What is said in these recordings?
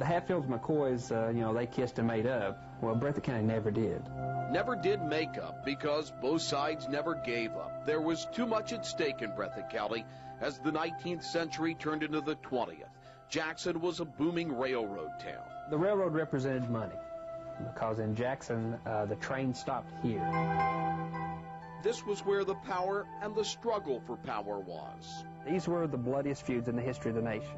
The Hatfields-McCoys, they kissed and made up. Well, Breathitt County never did. Never did make up because both sides never gave up. There was too much at stake in Breathitt County as the 19th century turned into the 20th. Jackson was a booming railroad town. The railroad represented money because in Jackson, the train stopped here. This was where the power and the struggle for power was. These were the bloodiest feuds in the history of the nation.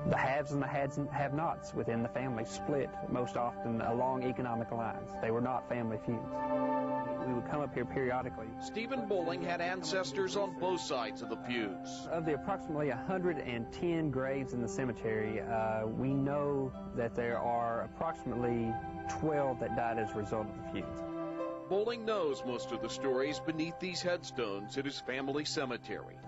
The haves and the have-nots within the family split most often along economic lines. They were not family feuds. We would come up here periodically. Stephen Bowling had ancestors on both sides of the feuds. Of the approximately 110 graves in the cemetery, we know that there are approximately 12 that died as a result of the feuds. Bowling knows most of the stories beneath these headstones at his family cemetery.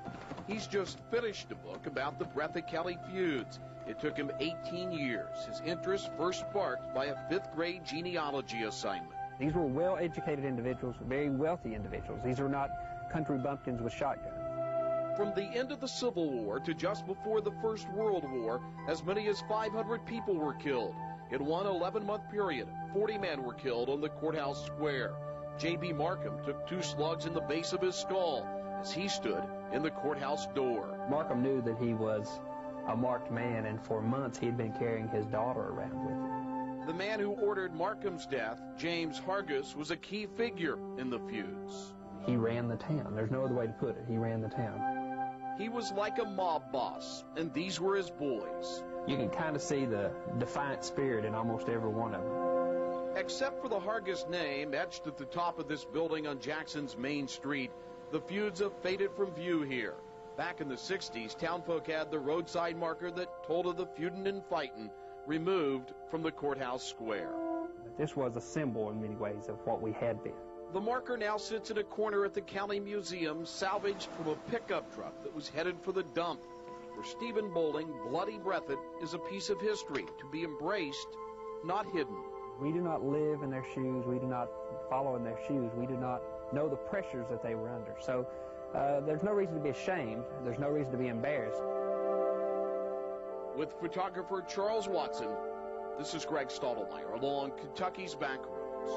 He's just finished a book about the Breathitt County feuds. It took him 18 years. His interest first sparked by a 5th grade genealogy assignment. These were well-educated individuals, very wealthy individuals. These are not country bumpkins with shotguns. From the end of the Civil War to just before the First World War, as many as 500 people were killed. In one 11-month period, 40 men were killed on the courthouse square. J.B. Markham took 2 slugs in the base of his skull as he stood in the courthouse door. Markham knew that he was a marked man, and for months he had been carrying his daughter around with him. The man who ordered Markham's death, James Hargis, was a key figure in the feuds. He ran the town. There's no other way to put it. He ran the town. He was like a mob boss, and these were his boys. You can kind of see the defiant spirit in almost every one of them. Except for the Hargis name etched at the top of this building on Jackson's main street, the feuds have faded from view here. Back in the 60s, townfolk had the roadside marker that told of the feudin' and fightin' removed from the courthouse square. This was a symbol in many ways of what we had been. The marker now sits in a corner at the county museum, salvaged from a pickup truck that was headed for the dump. For Stephen Bowling, bloody Breathitt is a piece of history to be embraced, not hidden. We do not live in their shoes. We do not follow in their shoes. We do not know the pressures that they were under. So there's no reason to be ashamed. There's no reason to be embarrassed. With photographer Charles Watson, this is Greg Stottlemyre along Kentucky's back roads.